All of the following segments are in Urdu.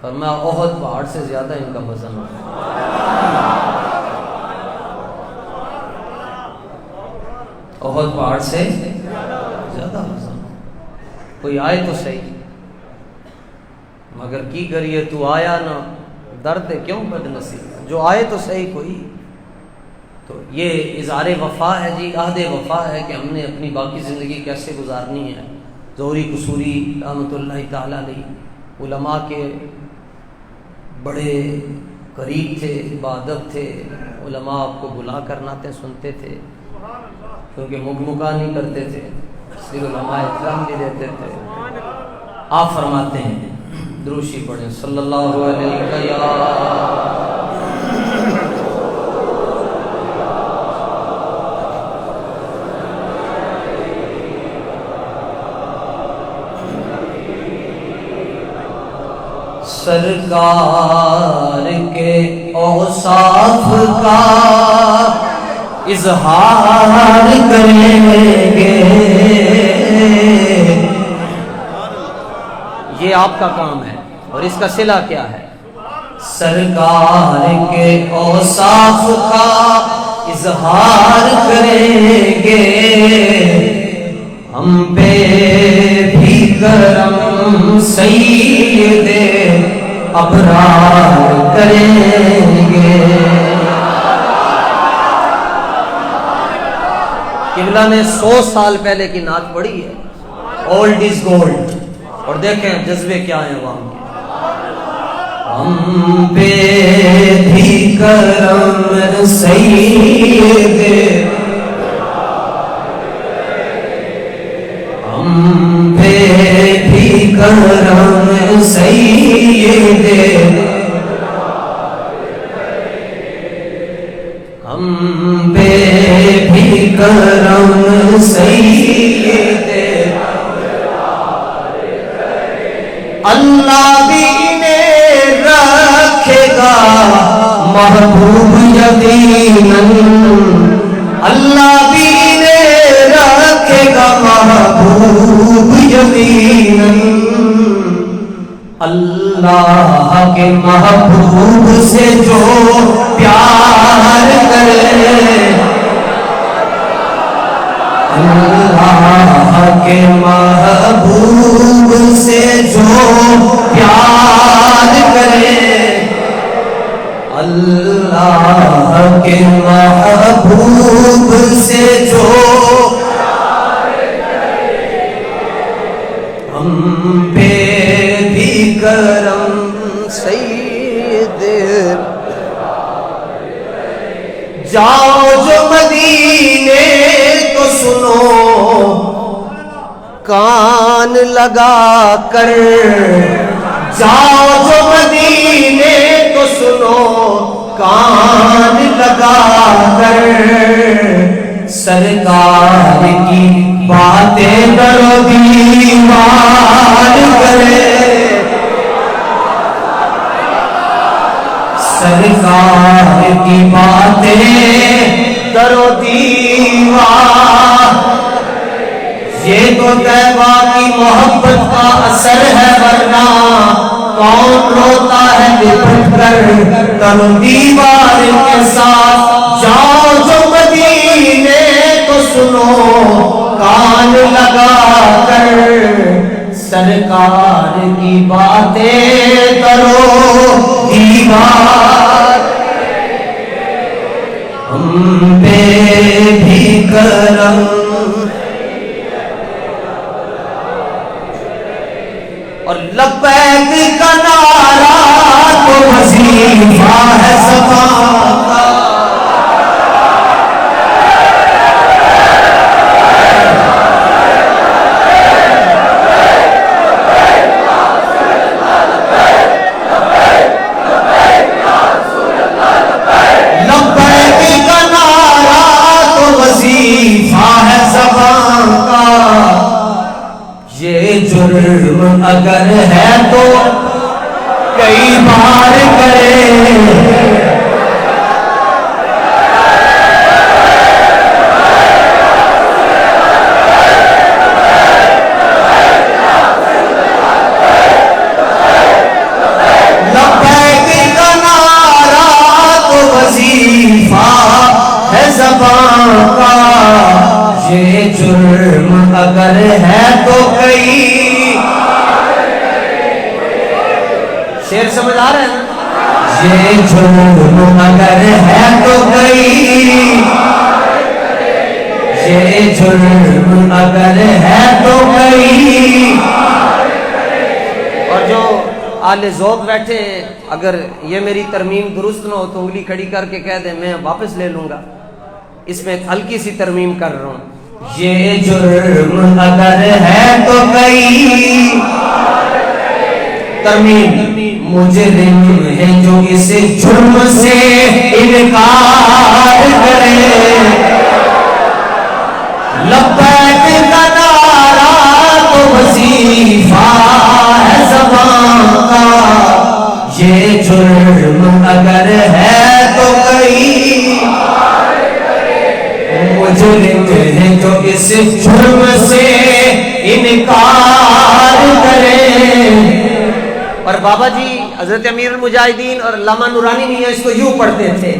فرمایا احد پہاڑ سے زیادہ ان کا وزن ہوگا. احد پہاڑ سے زیادہ وزن. کوئی آئے تو صحیح، مگر کی کریے تو آیا نہ، درد کیوں بد نصیب. جو آئے تو صحیح کوئی. تو یہ اظہار وفا ہے جی، عہد وفا ہے کہ ہم نے اپنی باقی زندگی کیسے گزارنی ہے. ظہوری قصوری رحمۃ اللہ تعالی علیہ علماء کے بڑے قریب تھے، بادب تھے. علماء آپ کو بلا کر نعتیں سنتے تھے کیونکہ مکمکا نہیں کرتے تھے، صرف علماء اکرام بھی دیتے تھے. آپ فرماتے ہیں دروشی پڑھیں صلی اللہ علیہ وسلم. سرکار کے اوصاف کا اظہار کریں گے، یہ آپ کا کام ہے. اور اس کا صلہ کیا ہے؟ سرکار کے اوصاف کا اظہار کریں گے، ہم پہ بھی کرم سید ابرار کریں گے. قبلہ نے 100 سال پہلے کی نعت پڑھی ہے، اولڈ از گولڈ. اور دیکھیں جذبے کیا ہیں عوام کے. ہم پہ بھی کرم سید، ہم پہ بھی کرم سید، ہم پہ بھی کرم سید. اللہ بھی انہیں رکھے گا محبوب یقیناً، اللہ بھی انہیں رکھے گا محبوب یقیناً. اللہ کے محبوب سے جو پیار کرے، اللہ کے محبوب سے جو پیار کرے، اللہ کے محبوب سے جو ہم پہ بھی کرم سید. جاؤ جو مدینے تو سنو کان لگا کر، جاؤ جو مدینے تو سنو کان لگا کر. سرکار کی باتیں در و دیوار کرے، سرکار کی باتیں در و دیوار. یہ تو طیبہ کی محبت کا اثر ہے، ورنہ کون روتا ہے لپٹ کر در و دیوار کے ساتھ. جاؤ جو مدینے تو سنو کان لگا کر، سرکار کی باتیں در و دیوار. ہم پہ بھی کرم، اور لبیک کا نعرہ تو وظیفہ ہے زبان کا. لبیک کا نعرہ تو وظیفہ ہے زبان کا. یہ جرم اگر ہے تو کئی بار کرے، شیر سمجھ آ رہا ہے نا؟ یہ جرم اگر ہے تو کئی، یہ جرم اگر ہے تو کئی. اور جو آل ذوق بیٹھے ہیں، اگر یہ میری ترمیم درست نہ ہو تو انگلی کھڑی کر کے کہہ دیں میں واپس لے لوں گا. اس میں ایک ہلکی سی ترمیم کر رہا ہوں. یہ جرم اگر ہے تو کئی، ترمیم مجرم ہے جو اس جرم سے انکار کرے. لبیک کا نعرہ تو وظیفہ ہے زبان کا. یہ جرم اگر ہے تو کئی، مجرم ہے جو اس جرم سے انکار کرے. اور بابا جی حضرت امیر المجاہدین اور علامہ نورانی میاں اس کو یوں پڑھتے تھے،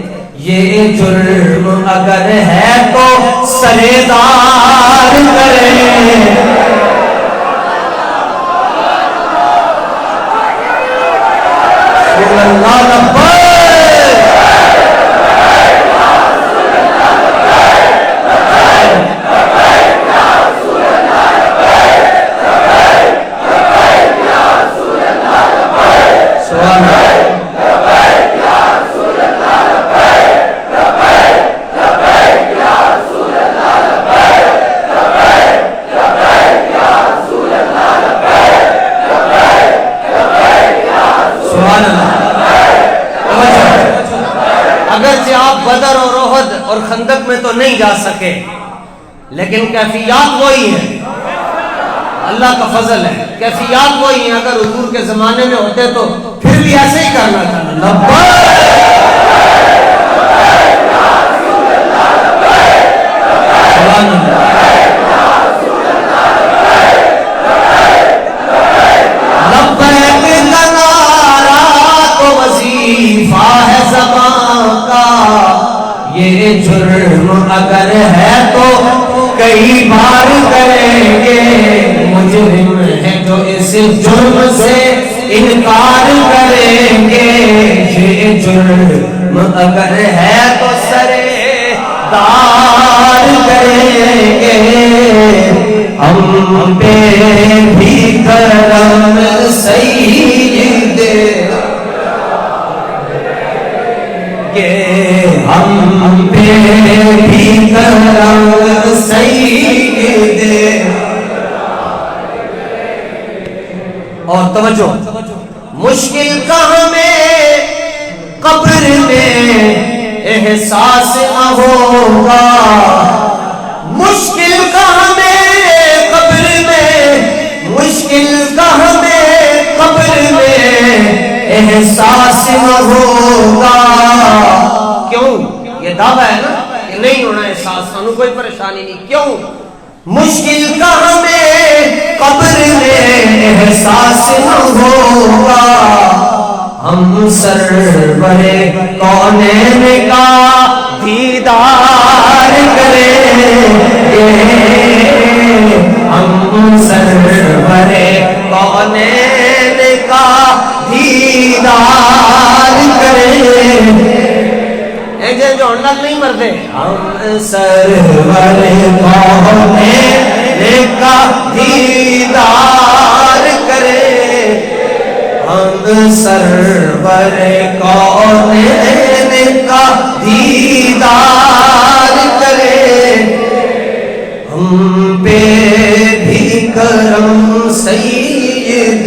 یہ جرم اگر ہے تو سردار کرے. اللہ اکبر. اگرچہ آپ بدر اور احد اور خندق میں تو نہیں جا سکے لیکن کیفیات وہی ہیں. اللہ کا فضل ہے، کیفیات وہی ہیں. اگر حضور کے زمانے میں ہوتے تو پھر بھی ایسے ہی کرنا تھا. یہ جرم اگر ہے تو کئی بار کریں گے. مجرم ہے جو اس جرم سے انکار کریں گے. یہ جرم اگر ہے تو سرے دار کریں گے. ہم پہ بھی کرم سید ہم پہ بھی کرم سید. اور توجہ، مشکل کا ہمیں قبر میں احساس نہ ہوگا. مشکل کا ہمیں قبر میں، مشکل کا ہمیں قبر میں احساس نہ ہوگا. کیوں؟ یہ دعویٰ ہے نا کہ نہیں ہونا احساس، ہمیں کوئی پریشانی نہیں. کیوں؟ مشکل کا ہمیں قبر میں احساس نہ ہوگا. ہم سرور کونین کا دیدار کریں گے. ہم سرور کونین کا دیدار کریں. جو ہنڈل نہیں مرتے. ہم سرور کونین کا دیدار کریں. ہم سرور کونین کا دیدار کریں. ہم پہ بھی کرم سید.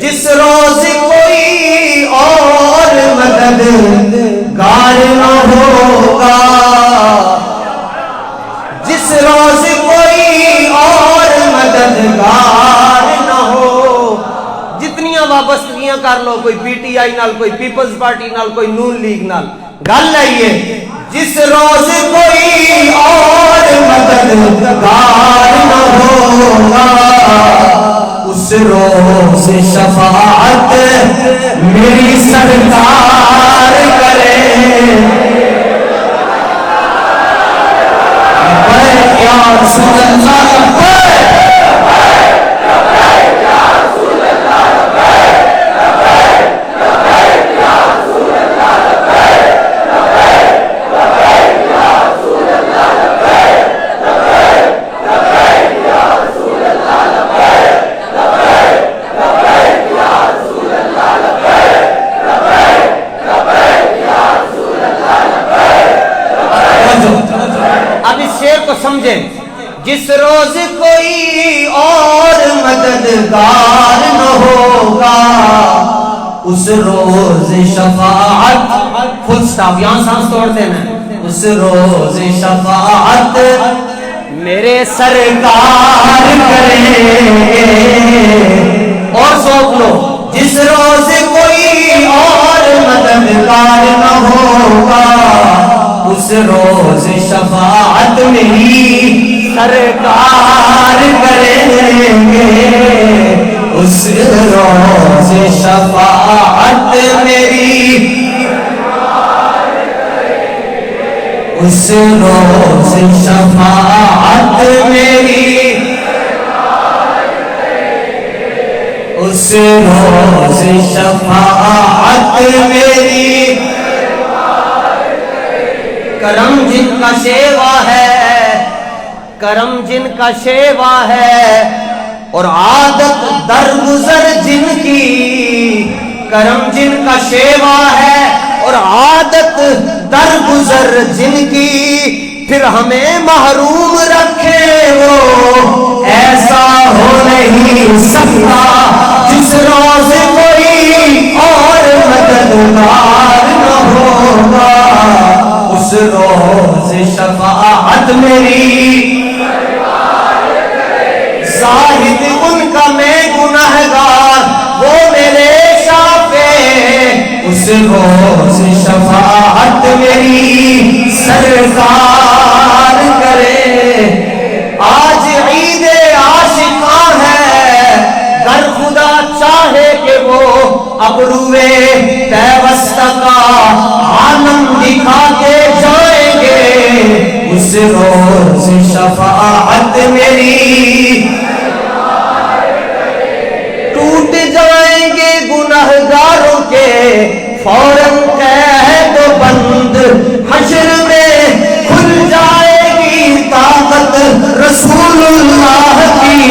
جس روز کوئی اور مددگار نہ ہوگا، جس روز کوئی اور مددگار نہ ہو. جتنیاں وابستگیاں کر لو، کوئی پی ٹی آئی نال، کوئی پیپلز پارٹی نال، کوئی نون لیگ نال، گل ہے یہ جس روز کوئی اور مددگار نہ ہوگا، اس روز شفاعت میری سرکار کرے. یا رسول اللہ سمجھیں، جس روز کوئی اور مددگار نہ ہوگا اس روز شفاعت، فل سٹاپ، یہاں سانس توڑتے ہیں، اس روز شفاعت میرے سرکار کریں گے۔ اور سوچ لو، جس روز کوئی اور مددگار نہ ہوگا اس روز شفاعت میری سرکار کریں گے، اس روز شفاعت میری، اس روز شفاعت میری، اس روز شفاعت میری۔ کرم جن کا شیوا ہے، کرم جن کا شیوا ہے اور عادت درگزر جن کی، کرم جن کا شیوا ہے اور عادت درگزر جن کی، پھر ہمیں محروم رکھے وہ ایسا ہو نہیں سکتا، جس روز کوئی اور مددگار نہ ہوگا اس روز شفاعت میری، زاہد ان کا میں گنہگار وہ میرے شافع، اس روز شفاعت میری سرکار کرے۔ آج عید عاشقاں ہے، گر خدا چاہے کہ وہ ابروے پیوستہ کا عالم دکھا کے جائیں گے، اس روز شفاعت میری، ٹوٹ جائیں گے گنہگاروں کے فوراً قید و بند، حشر میں کھل جائے گی طاقت رسول اللہ کی،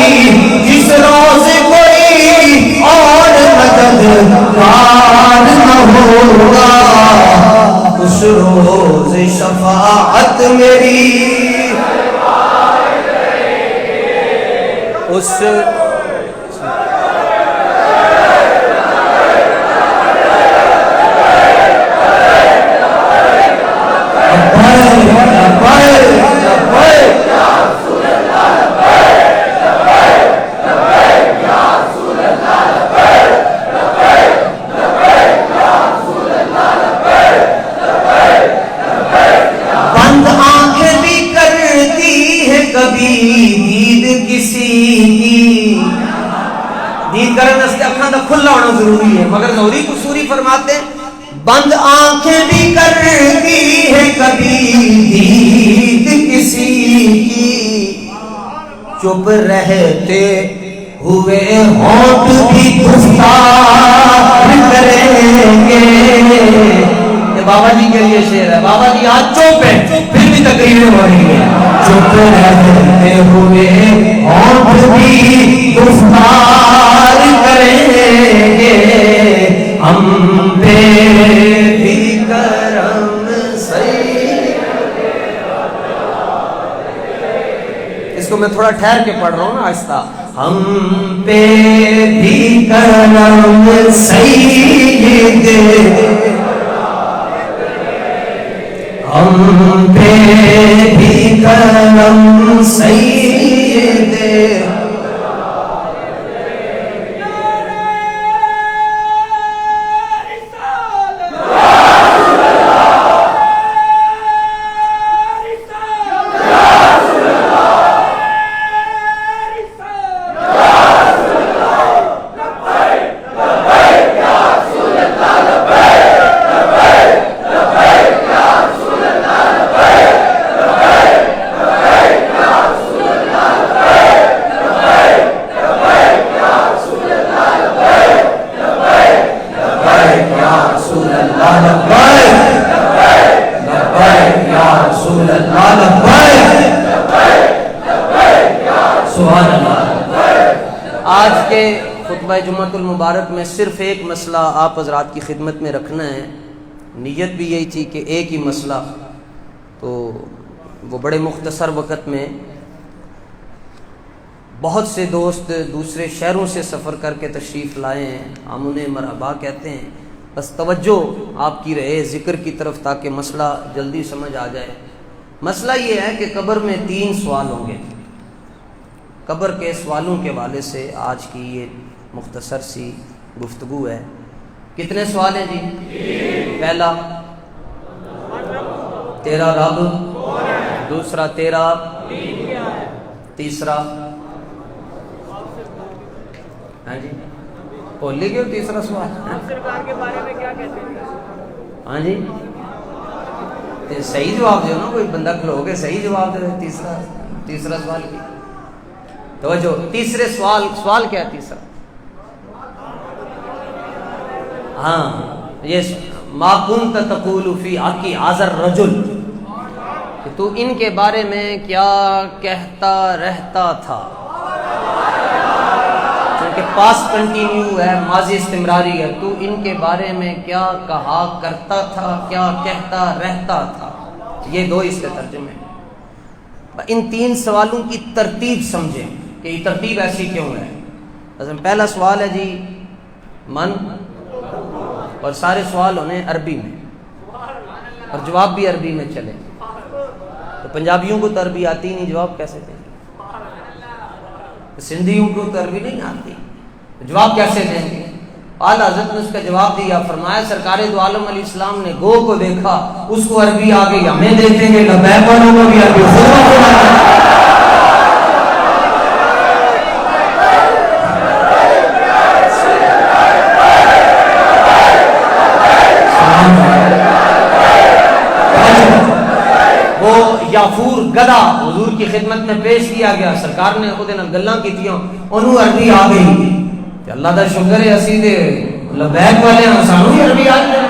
جس روز کوئی اور مددگار نہ ہوگا اس روز شفاعت میری، اس کھلا ہونا ضروری ہے، مگر نوری قصوری فرماتے ہیں بند آنکھیں بھی کرتی ہے کبھی دید کسی کی، چپ رہتے ہوئے ہونٹ بھی گفتار کریں گے۔ یہ بابا جی کے لیے شعر ہے، بابا جی آج چپ ہے پھر بھی تقریریں ہو رہی ہیں، چپ رہتے ہوئے ہونٹ بھی گفتار کریں گے، ہم پہ بھی کرم سید۔ اس کو میں تھوڑا ٹھہر کے پڑھ رہا ہوں نا آہستہ، ہم پہ بھی کرم سید، ہم پہ بھی کرم سید، آج کے خطبہ جمعۃ المبارک میں صرف ایک مسئلہ آپ حضرات کی خدمت میں رکھنا ہے، نیت بھی یہی تھی کہ ایک ہی مسئلہ، تو وہ بڑے مختصر وقت میں بہت سے دوست دوسرے شہروں سے سفر کر کے تشریف لائے ہیں، ہم انہیں مرحبا کہتے ہیں۔ بس توجہ آپ کی رہے ذکر کی طرف تاکہ مسئلہ جلدی سمجھ آ جائے۔ مسئلہ یہ ہے کہ قبر میں 3 سوال ہوں گے۔ قبر کے سوالوں کے حوالے سے آج کی یہ مختصر سی گفتگو ہے۔ کتنے سوال ہیں جی؟ پہلا تیرا رب، دوسرا تیرا، تیسرا ہاں جی بول لی گئے تیسرا سوال سرکار کے بارے میں کیا کہتے ہیں؟ ہاں جی صحیح جواب دو نا، کوئی بندہ کھلو کے صحیح جواب دے۔ تیسرا سوال کی توجہ، تیسرے سوال کیا ہے تیسرا؟ ہاں یہ ما کنت تقول فی حق ھذا الرجل، کہ تو ان کے بارے میں کیا کہتا رہتا تھا، کہ پاس کنٹینیو ہے، ماضی استمراری ہے، تو ان کے بارے میں کیا کہا کرتا تھا، کیا کہتا رہتا تھا۔ یہ 2 اس کے ترجمے ہیں۔ ان 3 سوالوں کی ترتیب سمجھیں کہ یہ ترتیب ایسی کیوں ہے۔ مثلا پہلا سوال ہے جی من، اور سارے سوال ہونے عربی میں اور جواب بھی عربی میں چلے، تو پنجابیوں کو تو عربی آتی نہیں، جواب کیسے دیں گے؟ سندھیوں کو تو عربی نہیں آتی، جواب کیسے دیں گے؟ اعلیٰ حضرت نے اس کا جواب دیا، فرمایا سرکار دو عالم علیہ السلام نے گو کو دیکھا، اس کو عربی آ گئی، ہمیں دیکھیں گے لبیک والوں کو بھی عربی وہ یافور گدا حضور کی خدمت میں پیش کیا گیا، سرکار نے خود نال گلاں کیتیاں، انہوں عربی آ گئی کہ اللہ دا شکر ہے اسی دے لبیک والے ہیں، سانوں ہی عربی آ گئی۔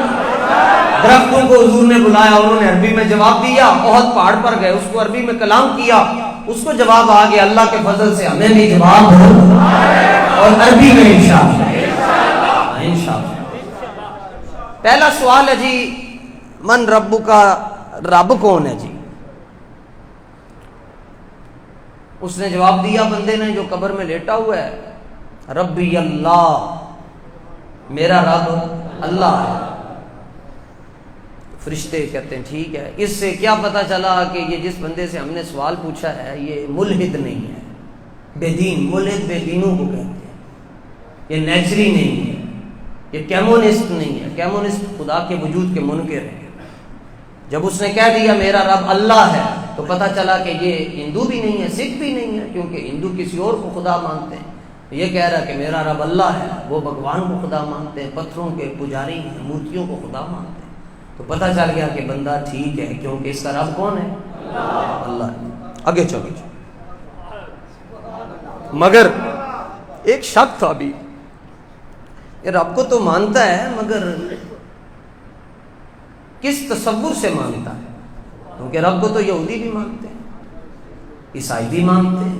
درختوں کو حضور نے بلایا، انہوں نے عربی میں جواب دیا، احد پہاڑ پر گئے، اس کو عربی میں کلام کیا، اس کو جواب آ گیا، اللہ کے فضل سے ہمیں بھی جواب ہو اور عربی میں انشاءاللہ۔ پہلا سوال ہے جی من رب کا، رب کون ہے جی؟ اس نے جواب دیا بندے نے جو قبر میں لیٹا ہوا ہے، ربی اللہ، میرا رب اللہ ہے۔ فرشتے کہتے ہیں ٹھیک ہے، اس سے کیا پتا چلا کہ یہ جس بندے سے ہم نے سوال پوچھا ہے یہ ملحد نہیں ہے، بے دین، ملحد بے دینوں کو کہتے ہیں، یہ نیچری نہیں ہے، یہ کیمونسٹ نہیں ہے، کیمونسٹ خدا کے وجود کے منکر ہیں۔ جب اس نے کہہ دیا میرا رب اللہ ہے تو پتہ چلا کہ یہ ہندو بھی نہیں ہے، سکھ بھی نہیں ہے، کیونکہ ہندو کسی اور کو خدا مانتے ہیں، یہ کہہ رہا کہ میرا رب اللہ ہے، وہ بھگوان کو خدا مانتے ہیں، پتھروں کے پجاری ہیں، مورتیوں کو خدا مانتے ہیں، تو پتہ چل گیا کہ بندہ ٹھیک ہے، کیونکہ اس کا رب کون ہے؟ اللہ ہے۔ آگے چلو، مگر ایک شک تھا ابھی، یہ رب کو تو مانتا ہے مگر کس تصور سے مانتا ہے؟ کیونکہ رب کو تو یہودی بھی مانتے ہیں، عیسائی بھی مانتے ہیں،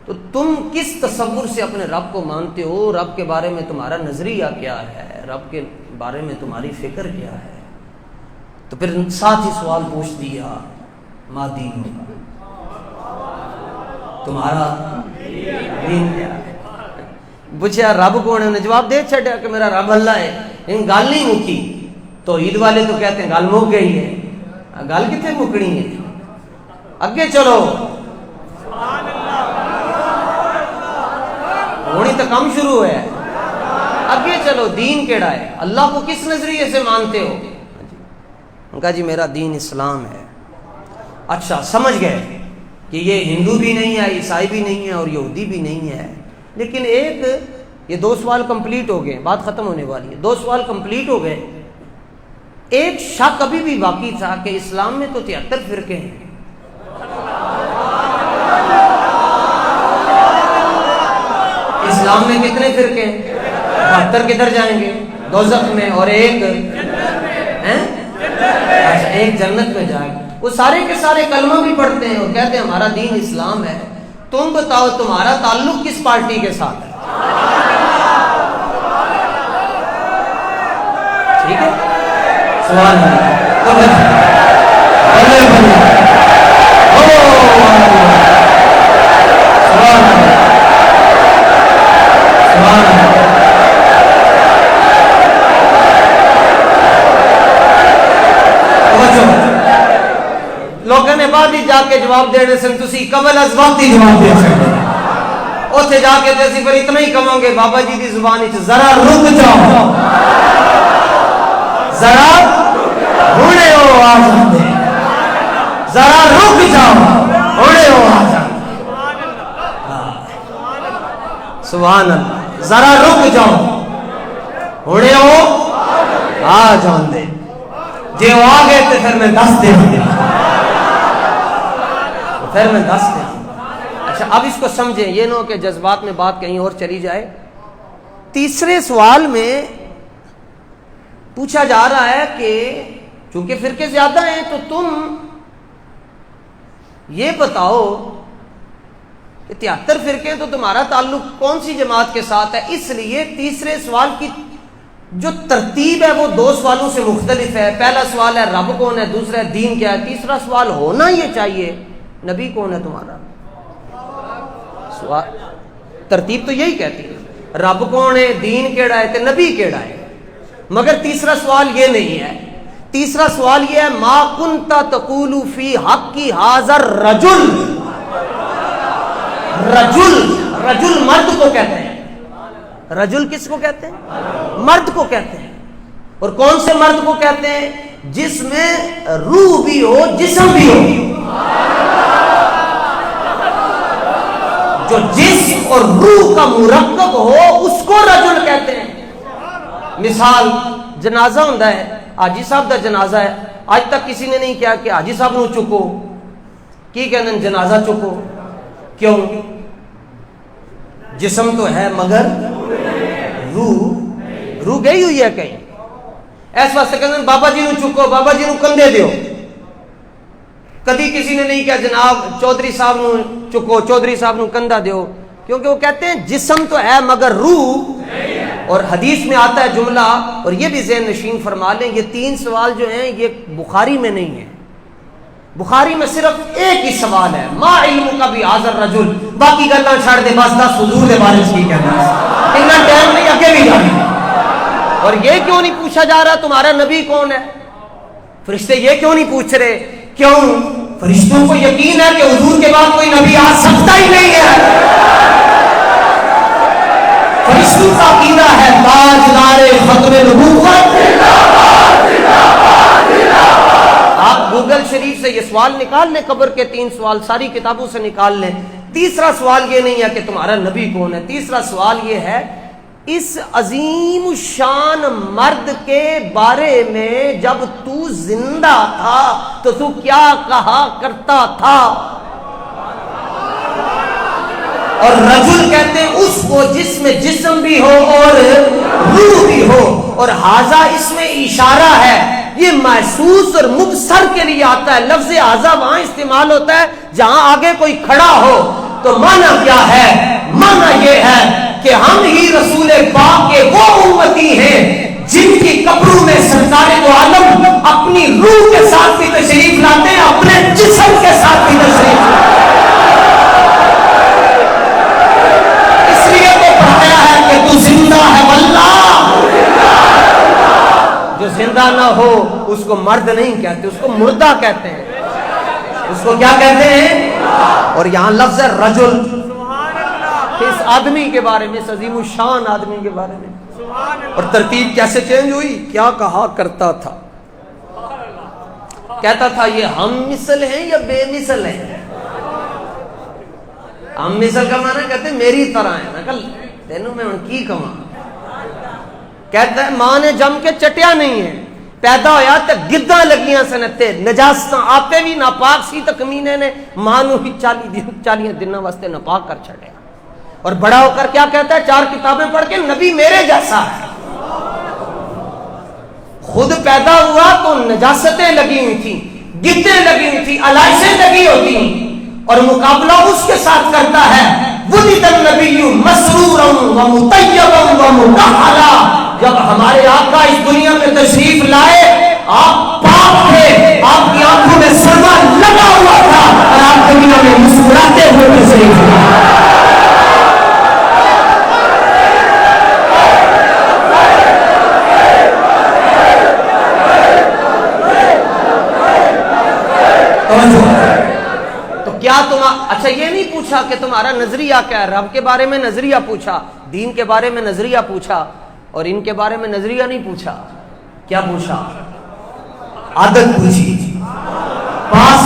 تو تم کس تصور سے اپنے رب کو مانتے ہو؟ رب کے بارے میں تمہارا نظریہ کیا ہے؟ رب کے بارے میں تمہاری فکر کیا ہے؟ تو پھر ساتھ ہی سوال پوچھ دیا ما دین تمہارا دین کیا ہے؟ پوچھا رب کون ہے؟ انہیں جواب دے چھڑیا کہ میرا رب اللہ ہے۔ ان گل نہیں مکی، تو عید والے تو کہتے ہیں گل مک گئی ہے، گل کتنے مکنی ہے؟ اگے چلو، ہونی تو کم شروع ہے، اگے چلو، دین کیڑا ہے؟ اللہ کو کس نظریے سے مانتے ہو؟ ان کا جی میرا دین اسلام ہے۔ اچھا سمجھ گئے کہ یہ ہندو بھی نہیں ہے، عیسائی بھی نہیں ہے اور یہودی بھی نہیں ہے، لیکن ایک یہ 2 سوال کمپلیٹ ہو گئے، بات ختم ہونے والی ہے، 2 سوال کمپلیٹ ہو گئے، ایک شک ابھی بھی باقی تھا کہ اسلام میں تو 73 فرقے ہیں، اسلام میں کتنے فرقے ہیں؟ 72 کدھر جائیں گے؟ دوزخ میں، اور ایک اچھا ایک جنت میں جائیں گے۔ وہ سارے کے سارے کلمہ بھی پڑھتے ہیں اور کہتے ہیں ہمارا دین اسلام ہے۔ تم بتاؤ تمہارا تعلق کس پارٹی کے ساتھ ہے؟ ٹھیک ہے، سوال ہے سبحان اللہ، سبحان اللہ۔ لوگوں نے بعد ہی جا کے جواب دینے سے تسی قبل از وقت ہی جواب دے سکتے ہیں۔ اوتھے جا کے تے اسی پر اتنا ہی کہاں گے بابا جی دی زبان وچ ذرا رک جاؤ، ذرا ہونے ہو آ جاندے، ذرا رک جاؤ ہونے ہو آ جاندے۔ سبحان اللہ، ذرا رک جاؤ ہونے ہو آ جاندے، جے وہ آ گئے تے پھر میں دس دے پھر میں دس دیں۔ اچھا اب اس کو سمجھیں، یہ نہ ہو کہ جذبات میں بات کہیں اور چلی جائے۔ تیسرے سوال میں پوچھا جا رہا ہے کہ چونکہ فرقے زیادہ ہیں تو تم یہ بتاؤ کہ 73 فرقے ہیں تو تمہارا تعلق کون سی جماعت کے ساتھ ہے؟ اس لیے تیسرے سوال کی جو ترتیب ہے وہ دو سوالوں سے مختلف ہے۔ پہلا سوال ہے رب کون ہے، دوسرا ہے دین کیا ہے۔ تیسرا سوال ہونا یہ چاہیے نبی کون ہے تمہارا۔ سوال ترتیب تو یہی کہتی ہے رب کون ہے، دین کیڑا ہے تے نبی کیڑا ہے، مگر تیسرا سوال یہ نہیں ہے۔ تیسرا سوال یہ ہے ما کنت تقول فی حق ھذا الرجل۔ رجل مرد کو کہتے ہیں، رجل کس کو کہتے ہیں؟ مرد کو کہتے ہیں۔ اور کون سے مرد کو کہتے ہیں؟ جس میں روح بھی ہو جسم بھی ہو۔ جو جسم اور روح کا مرکب ہو اس کو رجل کہتے ہیں۔ مثال جنازہ ہوتا ہے، حاجی صاحب دا جنازہ ہے، آج تک کسی نے نہیں کہا کہ حاجی صاحب نو چکو، کی کہتے ہیں جنازہ چکو، کیوں؟ جسم تو ہے مگر روح گئی ہوئی ہے کہیں، ایس واسطے کہتے ہیں بابا جی نو چکو، بابا جی نو کندھے دیو۔ کدی کسی نے نہیں کہا جناب چودھری صاحب نو چکو، چودھری صاحب نو کندھا دیو، کیونکہ وہ کہتے ہیں جسم تو ہے مگر روح۔ اور حدیث میں آتا ہے جملہ، اور یہ بھی ذہن نشین فرما لیں، یہ تین سوال جو ہیں یہ بخاری میں نہیں ہے۔ بخاری میں صرف ایک ہی سوال ہے ما علمک بھذا الرجل، باقی گلاں چھڑ دے، بس دس حضور دے بارے میں کہنا ہے، اتنا ٹائم نہیں اگے بھی جانا۔ اور یہ کیوں نہیں پوچھا جا رہا تمہارا نبی کون ہے؟ فرشتے یہ کیوں نہیں پوچھ رہے؟ کیوں؟ فرشتوں کو یقین ہے کہ حضور کے بعد کوئی نبی آ سکتا ہی نہیں ہے۔ فرشتوں کا عقیدہ ہے تاجدار ختم نبوت۔ آپ گوگل شریف سے یہ سوال نکال لیں، قبر کے 3 سوال ساری کتابوں سے نکال لیں۔ تیسرا سوال یہ نہیں ہے کہ تمہارا نبی کون ہے، تیسرا سوال یہ ہے اس عظیم شان مرد کے بارے میں جب تو زندہ تھا تو تو کیا کہا کرتا تھا؟ اور رجل کہتے ہیں اس کو جس میں جسم بھی ہو اور روح بھی ہو، اور ہاذا اس میں اشارہ ہے، یہ محسوس اور مبصر کے لیے آتا ہے۔ لفظ ہاذا وہاں استعمال ہوتا ہے جہاں آگے کوئی کھڑا ہو، تو معنی کیا ہے؟ معنی یہ ہے کہ ہم ہی رسول پاک کے وہ امتی ہیں جن کی قبروں میں سرکار دو عالم اپنی روح کے ساتھ بھی تشریف لاتے ہیں، اپنے جسم کے ساتھ بھی تشریف لاتے ہیں۔ اس لیے تو پڑھایا ہے کہ تو زندہ ہے واللہ، جو زندہ نہ ہو اس کو مرد نہیں کہتے، اس کو مردہ کہتے ہیں۔ اس کو کیا کہتے ہیں؟ اور یہاں لفظ ہے رجل، اس آدمی کے بارے میں، اس عظیم الشان آدمی کے بارے میں۔ اور ترتیب کیسے چینج ہوئی؟ کیا کہا کرتا تھا؟ کہتا تھا یہ ہم مثل ہیں یا بے مثل ہیں؟ ہم مثل کا معنی کہتے ہیں میری طرح ہے، میں کل تینوں میں ان کی کہاں۔ کہتا ہے ماں نے جم کے چٹیا نہیں ہے، پیدا ہویا تے گداں لگیاں سنتے نجاستاں آپے بھی ناپاک سی تے کمینے نے ماں نو ہی 40 دنوں واسطے ناپاک کر چھڑیا۔ اور بڑا ہو کر کیا کہتا ہے؟ 4 کتابیں پڑھ کے نبی میرے جیسا ہے۔ خود پیدا ہوا تو نجاستیں لگی ہوئی تھیں، گدیں لگی ہوئی تھی، علائشیں لگی ہوتی ہیں، اور مقابلہ اس کے ساتھ کرتا ہے ولد النبی مسرورا ومطیبا ومکحلا۔ جب ہمارے آقا اس دنیا میں تشریف لائے آپ پاک تھے، آپ کی آنکھوں میں سرما لگا ہوا تھا، اور آپ دنیا میں مسکراتے ہوئے تشریف لائے۔ تو کیا تم اچھا یہ نہیں پوچھا کہ تمہارا نظریہ کیا ہے؟ رب کے بارے میں نظریہ پوچھا، دین کے بارے میں نظریہ پوچھا، اور ان کے بارے میں نظریہ نہیں پوچھا۔ کیا پوچھا؟ عادت پوچھی، پاس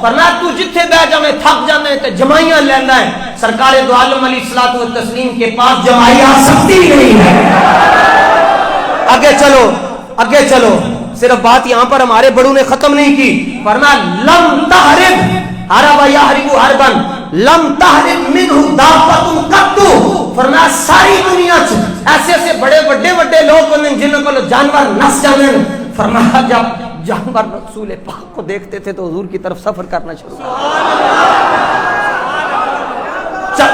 فرمایا تو جتھے بہ جاویں تھک جاویں تے جمائیاں لینا ہے، سرکار دو عالم علیہ الصلوۃ والتسلیم کے پاس جمائی آ سکتی نہیں ہے۔ آگے چلو، آگے چلو، صرف بات یہاں پر ہمارے بڑوں نے ختم نہیں کی۔ فرمایا لم تحرب حرب یحرب حربا لم تحرب منہ دابۃ قط۔ فرمایا ساری دنیا ایسے ایسے بڑے بڑے بڑے لوگ ہوندے جنہاں کو جانور نس جاندے۔ فرمایا جب جانور رسول پاک کو دیکھتے تھے تو حضور کی طرف سفر کرنا شروع کیا۔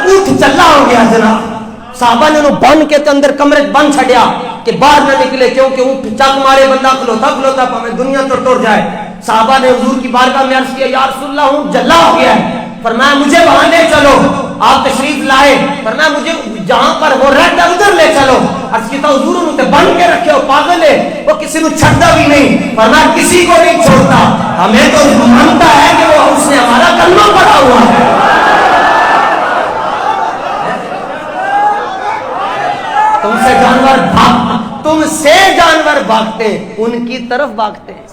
اونٹ چلا ہو گیا جناب، صحابہ نے انہوں بن کے اندر کمرے بند چھڑیا کہ باہر نہ نکلے، کیونکہ اونٹ چک مارے بندہ کھلوتا پاوے دنیا تو ٹر جائے۔ صحابہ نے حضور کی بارگاہ میں عرض کیا یا رسول اللہ اونٹ جلا ہو گیا ہے۔ فرمایا مجھے وہاں لے چلو، آپ تشریف لائے۔ فرمایا مجھے جہاں پر وہ رہتا ادھر لے چلو۔ عرض کیا حضور انہوں نے بن کے رکھے ہو، پاگل ہے وہ، کسی کو چھڑتا بھی نہیں۔ فرمایا کسی کو نہیں چھوڑتا، ہمیں تو مانتا ہے کہ وہ اس نے ہمارا کلمہ پڑھا ہوا ہے۔ تم سے جانور تم سے جانور بھاگتے، ان کی طرف بھاگتے ہیں۔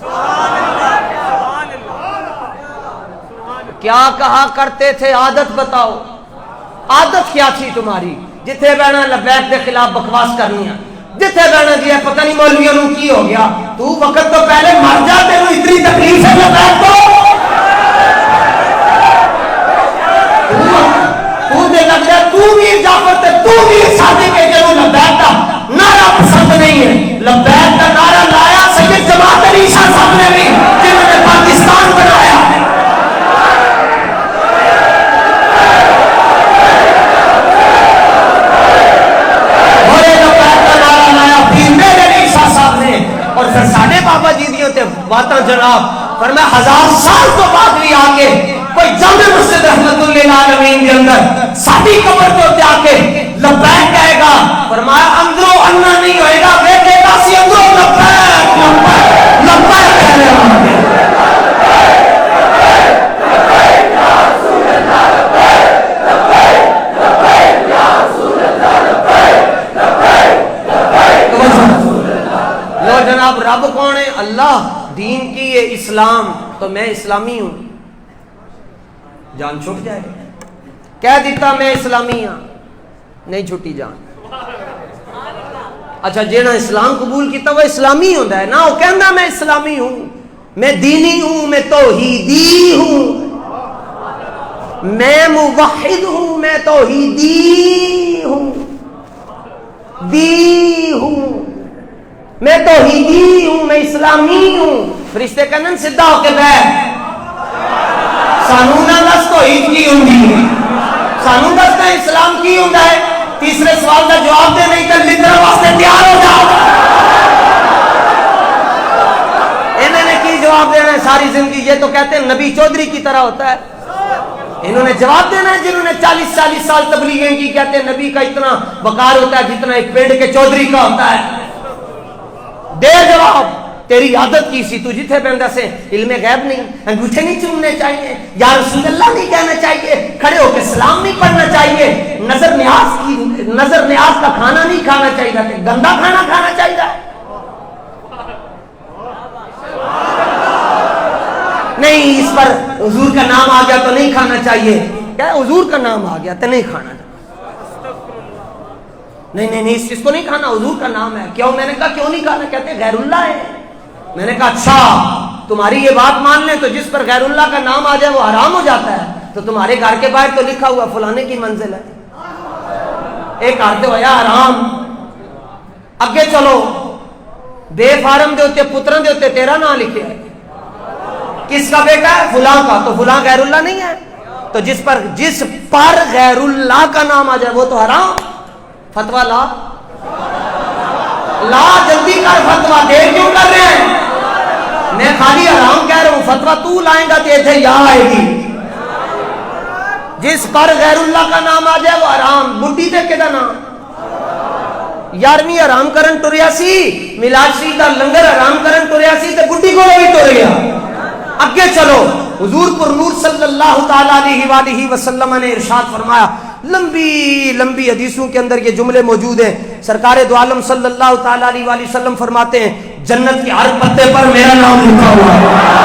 کیا کہا کرتے تھے؟ عادت بتاؤ، عادت کیا تھی تمہاری؟ جتھے بہنا لبیک کے خلاف بکواس کرنی ہے، جتھے بہنا جی ہے پتہ نہیں مولویوں نوں کی ہو گیا، تو وقت تو پہلے مر جاتے نو اتنی تکلیف ہے لبیک تو دے لگ جائے تو میر جعفر تے تو میر صادق کے جنوں لبیک کا نعرہ پسند نہیں ہے۔ لبیک کا نعرہ لایا سید جماعت علی شاہ صاحب نے بھی، جنہوں نے پاکستان بنایا۔ اور پھر ساڑھے بابا جی دیوں تے باتاں جناب، فرمایا 1000 سال تو بعد بھی آگے کوئی جامع مسجد رحمت للعالمین کے اندر ساتھی قبر تو جا کے لبیک کہے گا۔ فرمایا اندروں انا نہیں ہوئے گا، بیٹے گا سی اندروں لبیک لبیک لبیک کہہ رہے ہوں گے۔ لو جناب رب کون ہے؟ اللہ، دین کی یہ اسلام، تو میں اسلامی ہوں، جان چھٹ جائے. کہہ دیتا میں اسلامی ہاں، نہیں چھٹی جان. اچھا جینا اسلام قبول کیتا وہ اسلامی ہوتا ہے نا، وہ کہنا میں اسلامی ہوں، میں دینی ہوں، میں توحیدی ہوں، میں موحد ہوں، میں توحیدی ہوں، دی ہوں، میں توحیدی ہوں، میں اسلامی ہوں. فرشتے کہنے سیدھا ہو کے بیٹھ، سانو نہ دس توحید کی ہوندی ہے، سانو دس نہ اسلام کی ہوندا ہے. تیسرے سوال کا جواب دے نہیں تو لدر واسطے تیار ہو جاؤ. انہوں نے کی جواب دینا ہے ساری زندگی؟ یہ تو کہتے ہیں نبی چودھری کی طرح ہوتا ہے. انہوں نے جواب دینا ہے جنہوں نے 40 سال تبلیغیں کی، کہتے ہیں نبی کا اتنا وقار ہوتا ہے جتنا ایک پنڈ کے چودھری کا ہوتا ہے. دے جواب. تیری عادت کی سی تو جتھے بندہ سے علم غیب نہیں، انگوٹھے نہیں چومنے چاہیے، یا رسول اللہ نہیں کہنا چاہیے، کھڑے ہو کے سلام نہیں پڑھنا چاہیے، نظر نیاز کا کھانا نہیں کھانا چاہیے، کہ گندا کھانا کھانا چاہیے. نہیں اس پر حضور کا نام آ گیا تو نہیں کھانا چاہیے. کیا حضور کا نام آ گیا تو نہیں کھانا چاہیے؟ نہیں اس چیز کو نہیں کھانا، حضور کا نام ہے. کیوں؟ میں نے کہا کیوں نہیں کھانا؟ کہتے غیر اللہ ہے. میں نے کہا اچھا تمہاری یہ بات مان لیں تو جس پر غیر اللہ کا نام آ جائے وہ حرام ہو جاتا ہے. تو تمہارے گھر کے باہر تو لکھا ہوا فلانے کی منزل ہے، ایک آتے ہو یا حرام. اگے چلو، بے فارم دے ہوتے پترن دے ہوتے تیرا نام لکھے ہے، کس کا بیٹا ہے؟ فلاں کا. تو فلاں غیر اللہ نہیں ہے. تو جس پر غیر اللہ کا نام آ جائے وہ تو حرام. فتویٰ لا جلدی کر، فتویٰ دیر کیوں کر رہے ہیں؟ میں خالی حرام کہہ رہا ہوں، فتویٰ تو لائیں گا تو ایتھے یا آئے گی. جس پر غیر اللہ کا نام آ جائے وہ حرام. بڈی دے کے دا نام 11ویں حرام کرن ٹریا سی، میلاد شریف دا لنگر حرام کرن ٹریا سی تے بڈی کو بھی ٹر گیا. اگے چلو، حضور پر نور صلی اللہ تعالی علیہ وآلہ وسلم نے ارشاد فرمایا، لمبی حدیثوں کے اندر یہ جملے موجود ہیں. سرکار دو عالم صلی اللہ تعالی علیہ وآلہ وسلم فرماتے ہیں جنت کے ہر پتے پر میرا نام لکھا ہوا ہے.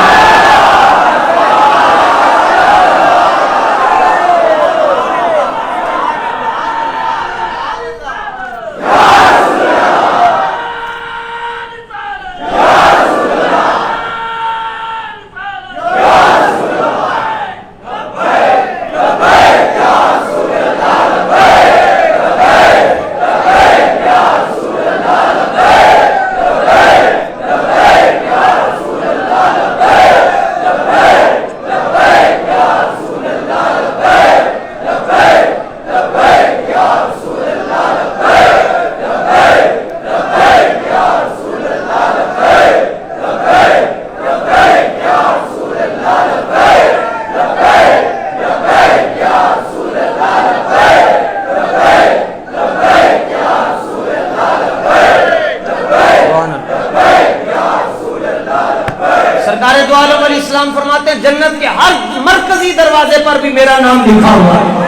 فرماتے ہیں جنت کے ہر مرکزی دروازے پر بھی میرا نام لکھا ہوا ہے.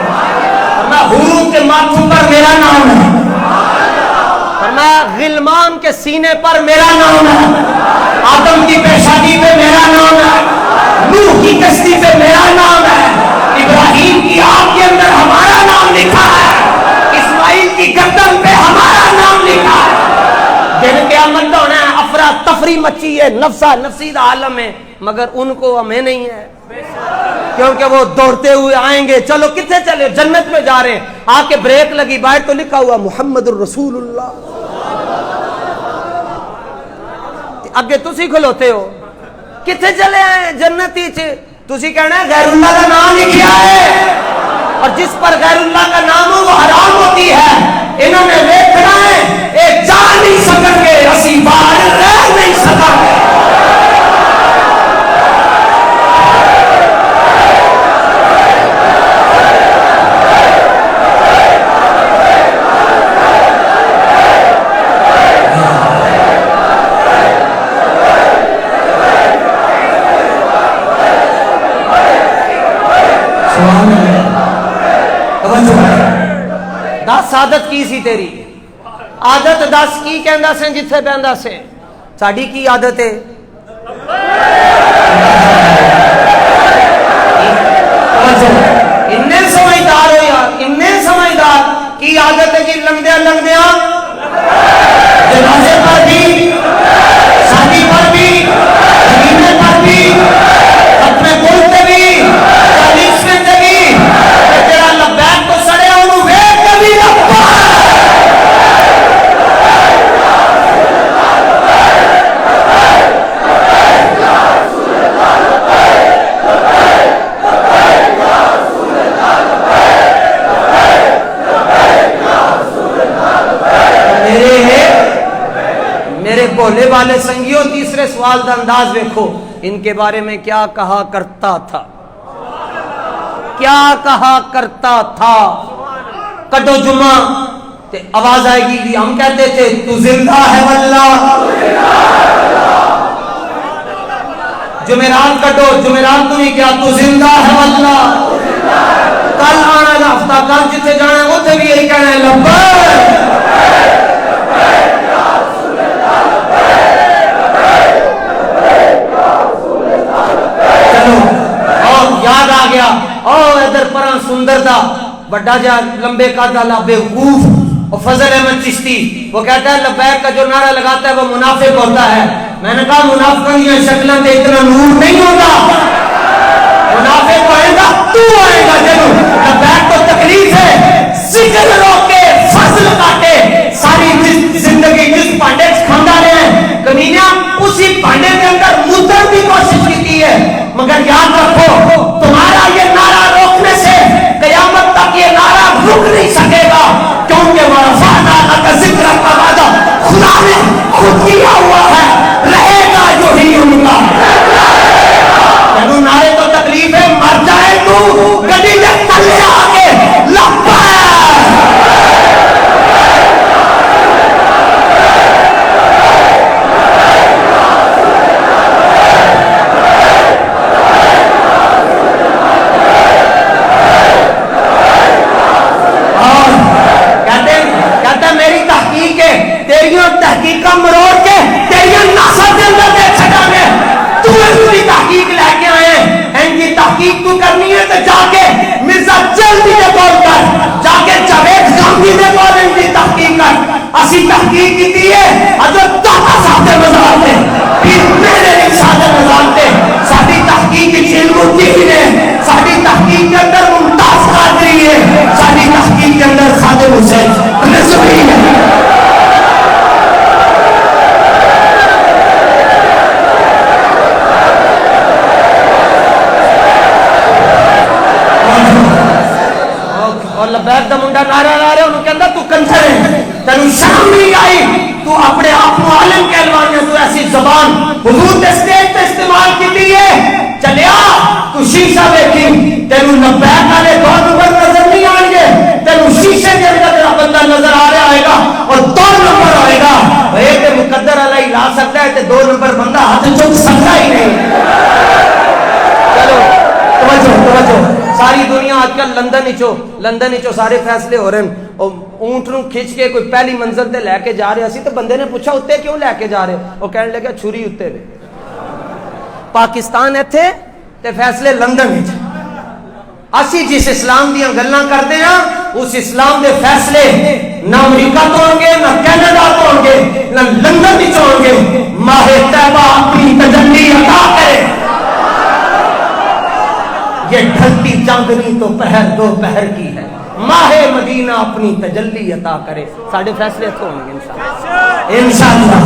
فرمایا حوروں کے ماتھوں پر میرا نام ہے. فرمایا غلمان کے سینے پر میرا نام ہے. آدم کی پیشانی پہ میرا نام ہے. نوح کی کشتی پہ میرا نام ہے. ابراہیم کی آگ کے اندر ہمارا نام لکھا ہے. اسماعیل کی گردن پہ ہمارا نام لکھا ہے. جن قیامت ہونا ہے افرا تفری مچی ہے، نفسا نفسی دا عالم ہے، مگر ان کو ہمیں نہیں ہے کیونکہ وہ دوڑتے ہوئے آئیں گے. چلو کتنے چلے؟ جنت میں جا رہے ہیں. آ کے بریک لگی، باہر تو لکھا ہوا محمد الرسول اللہ. اگے تسی کھلوتے ہو، کتنے چلے آئے؟ جنتی تسی کہنا ہے غیر اللہ کا نام لکھیا ہے، اور جس پر غیر اللہ کا نام ہو وہ حرام ہوتی ہے. انہوں نے دیکھنا ہے ایک جا نہیں سکیں گے، اسی باہر رہ نہیں سکیں گے. دس عادت کی سی تیری، عادت دس کی کہندا سے جتھے بہندا سے. ساڈی کی عادت ہے کی عادت ہے جی لنگدیا جنازے پر بھی، شادی پر بھی، زمینیں پر بھی، اپنے گل سے بھی، چالیسویں سے بھی، تیرا لبیک کو سڑے انہوں ویک کے بھی لبا میرے بولے والے سنگیوں، تیسرے سوال کا انداز دیکھو، ان کے بارے میں کیا کہا کرتا تھا، کیا کہا کرتا تھا؟ کٹو جمعہ تے آواز آئے گی کہ ہم کہتے تھے تو زندہ ہے واللہ، جمعرات کٹو، جمعرات تو نہیں کیا تو زندہ ہے واللہ، کل آنا ہے ہفتہ، کل جتنے جانا ہے وہ بھی یہی کہنا ہے لبیک یاد آ گیا۔ اور ادھر پران سندر دا بڑا جا لمبے قد والا بیوقوف اور فضل احمد چشتی، وہ کہتا ہے لبیک کا جو نعرہ لگاتا ہے وہ منافق ہوتا ہے۔ میں نے کہا منافقوں کی شکلیں تے اتنا نور نہیں ہوتا، منافق آئے گا تو آئے گا جنوں لبیک کو تکلیف ہے، ذکر روکے فضل کاٹے، ساری زندگی جس پانڈے کھاندا رہے ہیں کمینیاں اسی پانڈے کے اندر مدر کی کوشش کی ہے، مگر یاد رکھو تمہارا یہ نعرہ روکنے سے قیامت تک یہ نعرہ رک نہیں سکے گا، کیونکہ ورفعنا لک ذکرک کا وعدہ خدا نے خود کیا ہوا ہے، رہے گا جو ہی ان کا تینوں نعرے تو تکلیف ہے، مر جائے تو گڈی دے تلے آ کے تحقیقہ مروڑ کے تیری ناسب کے اندر دے چھٹا گے، تو ایسی تحقیق لے کے آئے ہیں جی تحقیق تو کرنی ہے تو جا کے مرزا جلدی دے کول کر، جا کے جاوید گاندھی دے کول ان کی تحقیق کر، اسی تحقیق کی دیئے حضرت داتا صاحب دے مزار دے پھر میرے رسالے مزار دے ساری تحقیق کی علم الدین ہے، ساری تحقیق کے اندر ممتاز قادری ہے، ساری تحقیق کے اندر خادم حسین رضوی ہے۔ اور لبیک دا منڈا نعرہ لا رہے انہوں کہندہ تو کنجر ہے، تنو شرم نہیں آئی، تو اپنے آپ کو عالم کہلوانی تو ایسی زبان حضور دے سٹیج تے استعمال کی دیئے، چلیا تو شیشہ بیٹھی، تنو لبیک آلے دو نمبر نظر نہیں آئیں گے، تنو شیشے کے اندر تیرا بندہ نظر آ رہا آئے گا اور دو نمبر آئے گا، ایک مقدر علیہ لا سکتا ہے تے دو نمبر بندہ ہاتھ چک سکتا ہی نہیں۔ چلو توجہ ساری دنیا آج کل لندن ہی چو سارے فیصلے ہو رہے ہیں، اور اونٹ نو کھچ کے کوئی پہلی منزل تے لے کے جا رہے اسی تو بندے نے پوچھا اتے کیوں لے کے جا رہے، وہ کہنے لگا چھری اتے دے، پاکستان ایتھے تے فیصلے لندن ہی، اسی جس اسلام دیاں گلاں کرتے ہیں اس اسلام دے فیصلے نہ امریکہ تو ہوں گے، نہ کینیڈا تو ہوں گے، نہ لندن ہی تو ہوں گے، ماہ طیبہ اپنی تجلی عطا کرے، یہ ڈھلتی چاندنی تو پہر دو پہر کی ہے، ماہ مدینہ اپنی تجلی عطا کرے، ساڑھے فیصلے تو ہوں گے انشاءاللہ،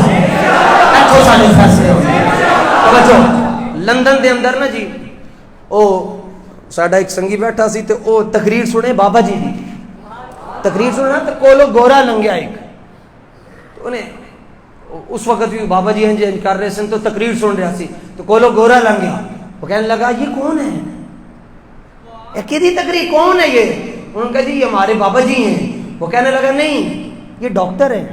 ایتھو ساڑھے فیصلے ہوں گے۔ توجہ لندن دے اندر نا جی او ساڑھا ایک سنگی بیٹھا سی تے او تقریر سنے بابا جی دی تقریر سنے تے کولو گورا لنگیا ایک، تو انہیں اس وقت بھی بابا جی ہیں جی کر رہے سن تو تقریر سن رہا سی تو کولو گورا لنگیا، وہ کہنے لگا یہ کون ہے، کدی تقریر کون ہے یہ، انہوں نے کہا جی یہ ہمارے بابا جی ہیں، وہ کہنے لگا نہیں یہ ڈاکٹر ہے،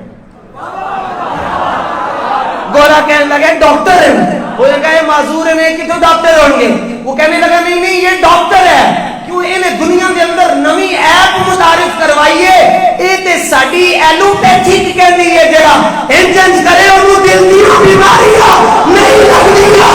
گورا کہنے لگا ڈاکٹر ہے، وہ کہا یہ معذور ہیں کہ تو ڈاکٹر ہوں گے، وہ کہنے لگا نہیں نہیں یہ ڈاکٹر ہے، کیوں انہیں دنیا کے اندر نوی ایپ متعارف کروائیے، یہ تے ساڈی ایلوپیتھک کہندی ہے جڑا انجنز کرے انہوں دل دی بیماریاں نہیں لگدیاں۔